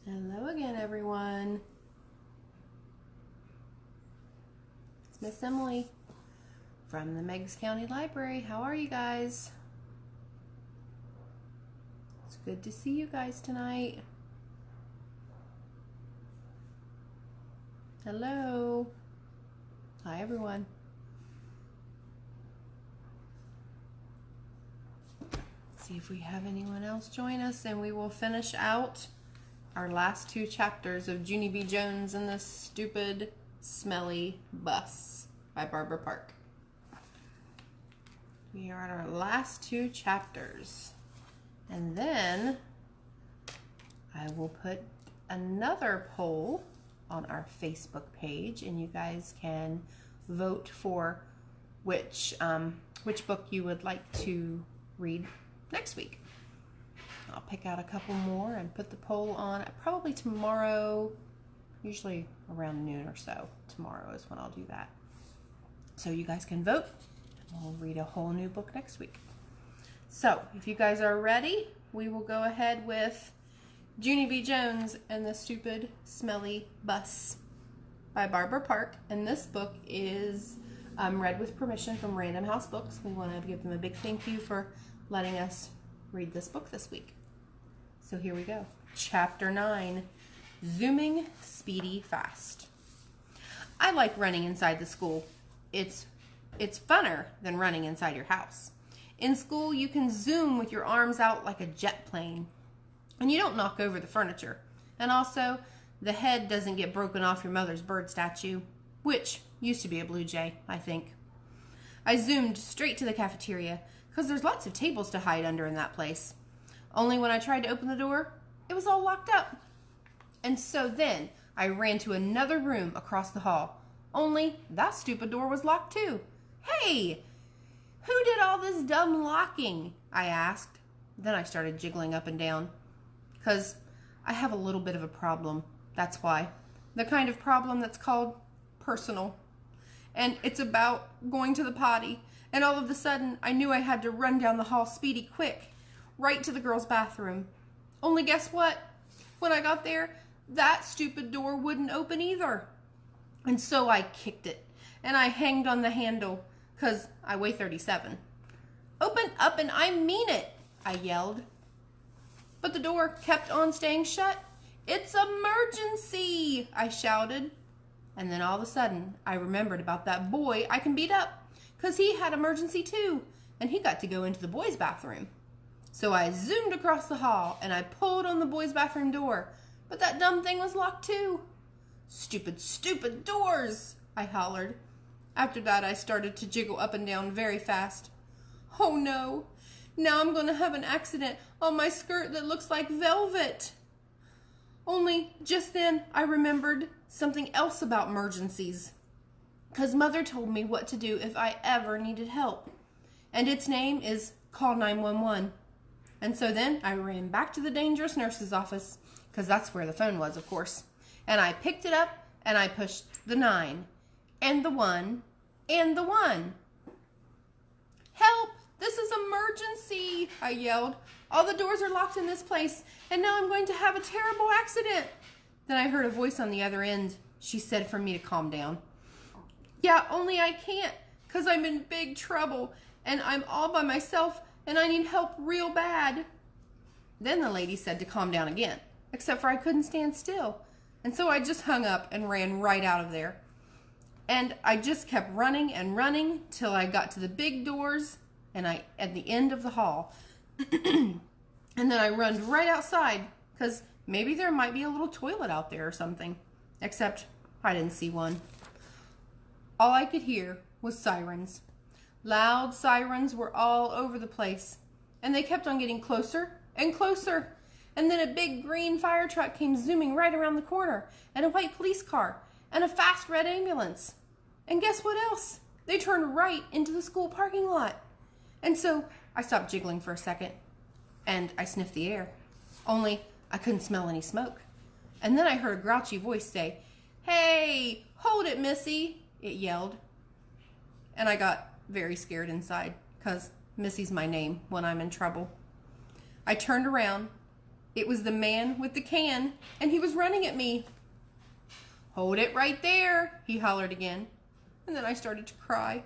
Hello again, everyone. It's Miss Emily from the Meigs County Library. How are you guys? It's good to see you guys tonight. Hello. Hi, everyone. Let's see if we have anyone else join us, and we will finish out our last two chapters of Junie B. Jones and the Stupid Smelly Bus by Barbara Park. We are at our last two chapters. And then I will put another poll on our Facebook page, and you guys can vote for which book you would like to read next week. I'll pick out a couple more and put the poll on probably tomorrow, usually around noon or so. Tomorrow is when I'll do that. So you guys can vote, and we'll read a whole new book next week. So if you guys are ready, we will go ahead with Junie B. Jones and the Stupid Smelly Bus by Barbara Park. And this book is read with permission from Random House Books. We want to give them a big thank you for letting us read this book this week. So here we go. Chapter 9, Zooming Speedy Fast. I like running inside the school. It's funner than running inside your house. In school, you can zoom with your arms out like a jet plane, and you don't knock over the furniture. And also, the head doesn't get broken off your mother's bird statue, which used to be a blue jay, I think. I zoomed straight to the cafeteria, because there's lots of tables to hide under in that place. Only when I tried to open the door, it was all locked up. And so then I ran to another room across the hall. Only that stupid door was locked too. Hey, who did all this dumb locking? I asked. Then I started jiggling up and down. Because I have a little bit of a problem. That's why. The kind of problem that's called personal. And it's about going to the potty. And all of a sudden, I knew I had to run down the hall speedy quick, right to the girls' bathroom. Only guess what? When I got there, that stupid door wouldn't open either. And so I kicked it, and I hanged on the handle, 'cause I weigh 37. "Open up and I mean it," I yelled. But the door kept on staying shut. "It's emergency," I shouted. And then all of a sudden, I remembered about that boy I can beat up, 'cause he had emergency too, and he got to go into the boys' bathroom. So I zoomed across the hall, and I pulled on the boys' bathroom door, but that dumb thing was locked too. "Stupid, stupid doors," I hollered. After that, I started to jiggle up and down very fast. Oh no, now I'm going to have an accident on my skirt that looks like velvet. Only just then I remembered something else about emergencies, 'cause Mother told me what to do if I ever needed help. And its name is call 911. And so then I ran back to the dangerous nurse's office, 'cause that's where the phone was, of course. And I picked it up, and I pushed the 9, and the 1, and the 1. "Help! This is emergency!" I yelled. "All the doors are locked in this place, and now I'm going to have a terrible accident." Then I heard a voice on the other end. She said for me to calm down. "Yeah, only I can't, 'cause I'm in big trouble, and I'm all by myself, and I need help real bad." Then the lady said to calm down again, except for I couldn't stand still. And so I just hung up and ran right out of there. And I just kept running and running till I got to the big doors and at the end of the hall. And then I run right outside, 'cause maybe there might be a little toilet out there or something. Except I didn't see one. All I could hear was sirens. Loud sirens were all over the place, and they kept on getting closer and closer. And then a big green fire truck came zooming right around the corner, and a white police car, and a fast red ambulance. And guess what else? They turned right into the school parking lot. And so I stopped jiggling for a second, and I sniffed the air. Only I couldn't smell any smoke. And then I heard a grouchy voice say, "Hey, hold it, Missy," it yelled. And I got very scared inside, 'cause Missy's my name when I'm in trouble. I turned around. It was the man with the can, and he was running at me. "Hold it right there," he hollered again. And then I started to cry.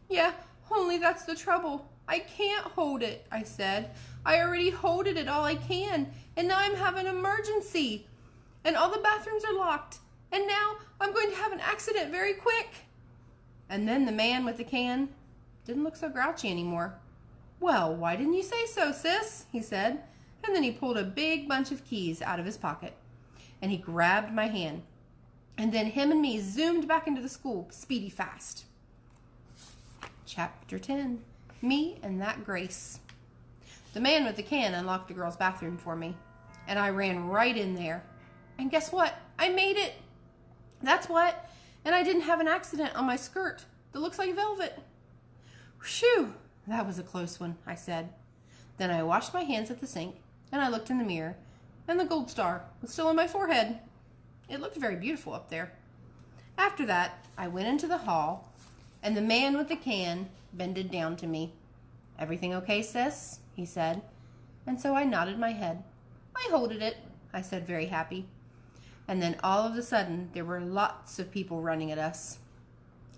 "Yeah, only that's the trouble. I can't hold it," I said. "I already holded it all I can, and now I'm having an emergency. And all the bathrooms are locked, and now I'm going to have an accident very quick." And then the man with the can didn't look so grouchy anymore. "Well, why didn't you say so, sis?" he said. And then he pulled a big bunch of keys out of his pocket, and he grabbed my hand. And then him and me zoomed back into the school, speedy fast. Chapter 10, Me and That Grace. The man with the can unlocked the girls' bathroom for me, and I ran right in there. And guess what? I made it. That's what. And I didn't have an accident on my skirt that looks like velvet. Whew, that was a close one, I said. Then I washed my hands at the sink, and I looked in the mirror, and the gold star was still on my forehead. It looked very beautiful up there. After that, I went into the hall, and the man with the can bended down to me. "Everything okay, sis?" he said. And so I nodded my head. "I holded it," I said, very happy. And then all of a sudden, there were lots of people running at us.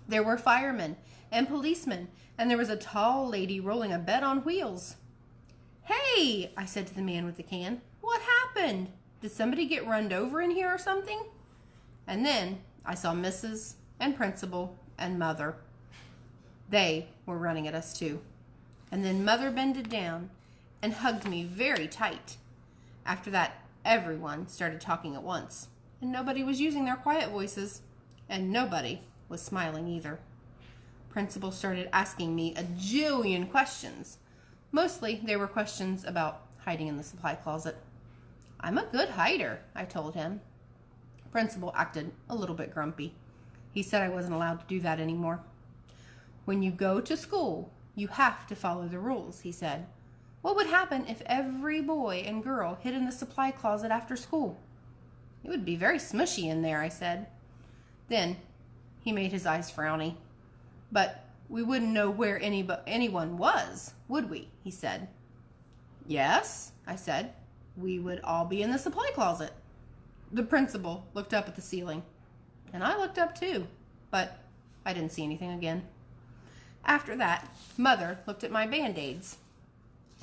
There were firemen and policemen, and there was a tall lady rolling a bed on wheels. "Hey," I said to the man with the can, "what happened? Did somebody get run over in here or something?" And then I saw Mrs. and Principal and Mother. They were running at us too. And then Mother bended down and hugged me very tight. After that, everyone started talking at once, and nobody was using their quiet voices, and nobody was smiling either. Principal started asking me a jillion questions. Mostly they were questions about hiding in the supply closet. "I'm a good hider," I told him. Principal acted a little bit grumpy. He said I wasn't allowed to do that anymore. "When you go to school, you have to follow the rules," he said. "What would happen if every boy and girl hid in the supply closet after school?" "It would be very smushy in there," I said. Then he made his eyes frowny. "But we wouldn't know where anyone was, would we?" he said. "Yes," I said. "We would all be in the supply closet." The principal looked up at the ceiling, and I looked up too, but I didn't see anything again. After that, Mother looked at my Band-Aids.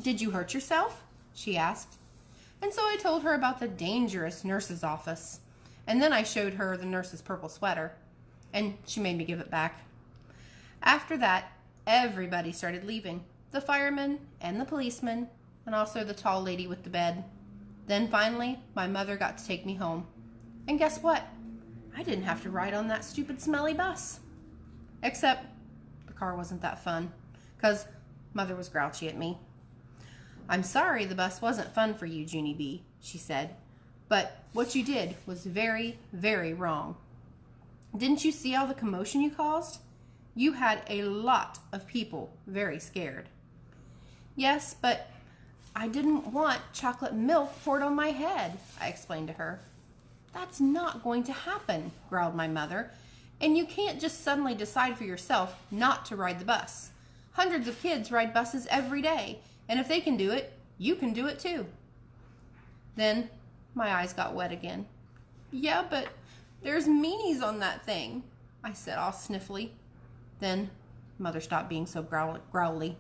"Did you hurt yourself?" she asked. And so I told her about the dangerous nurse's office, and then I showed her the nurse's purple sweater, and she made me give it back. After that, everybody started leaving, the firemen and the policemen, and also the tall lady with the bed. Then finally, my mother got to take me home. And guess what? I didn't have to ride on that stupid smelly bus. Except the car wasn't that fun, because Mother was grouchy at me. "I'm sorry the bus wasn't fun for you, Junie B," she said. "But what you did was very, very wrong. Didn't you see all the commotion you caused? You had a lot of people very scared." "Yes, but I didn't want chocolate milk poured on my head," I explained to her. "That's not going to happen," growled my mother. "And you can't just suddenly decide for yourself not to ride the bus. Hundreds of kids ride buses every day, and if they can do it, you can do it too." Then my eyes got wet again. "Yeah, but there's meanies on that thing," I said all sniffly. Then Mother stopped being so growly.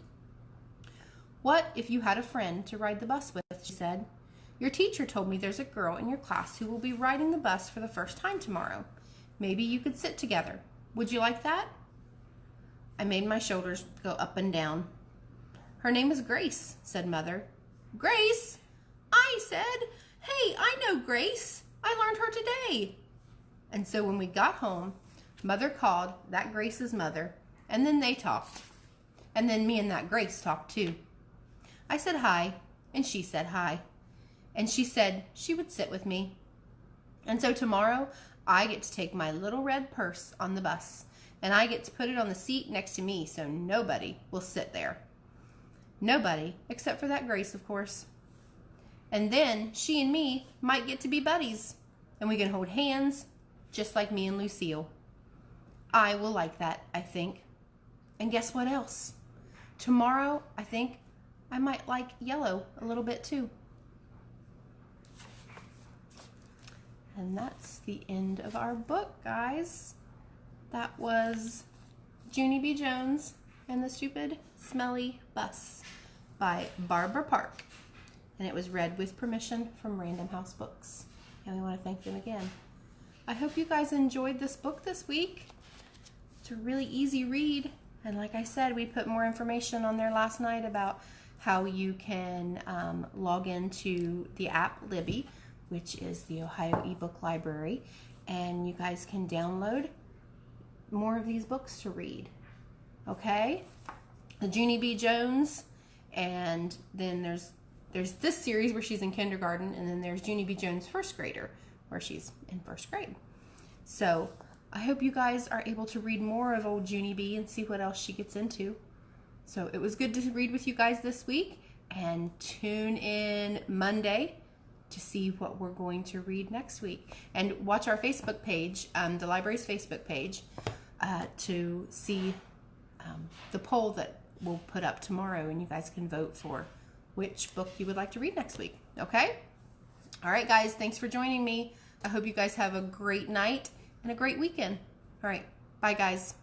"What if you had a friend to ride the bus with?" she said. "Your teacher told me there's a girl in your class who will be riding the bus for the first time tomorrow. Maybe you could sit together. Would you like that?" I made my shoulders go up and down. "Her name is Grace," said Mother. "Grace?" I said. "Hey, I know Grace. I learned her today." And so when we got home, Mother called that Grace's mother, and then they talked. And then me and that Grace talked too. I said hi, and she said hi. And she said she would sit with me. And so tomorrow, I get to take my little red purse on the bus, and I get to put it on the seat next to me so nobody will sit there. Nobody, except for that Grace, of course. And then she and me might get to be buddies, and we can hold hands, just like me and Lucille. I will like that, I think. And guess what else? Tomorrow, I think I might like yellow a little bit too. And that's the end of our book, guys. That was Junie B. Jones and the Stupid Smelly Bus by Barbara Park. And it was read with permission from Random House Books. And we want to thank them again. I hope you guys enjoyed this book this week. It's a really easy read. And like I said, we put more information on there last night about how you can log into the app Libby, which is the Ohio eBook Library. And you guys can download more of these books to read. Okay? The Junie B. Jones, and then there's this series where she's in kindergarten, and then there's Junie B. Jones First Grader, where she's in first grade. So I hope you guys are able to read more of old Junie B. and see what else she gets into. So it was good to read with you guys this week, and tune in Monday to see what we're going to read next week. And watch our Facebook page, the library's Facebook page, to see the poll that we'll put up tomorrow, and you guys can vote for which book you would like to read next week. Okay? All right, guys, thanks for joining me. I hope you guys have a great night and a great weekend. All right, bye, guys.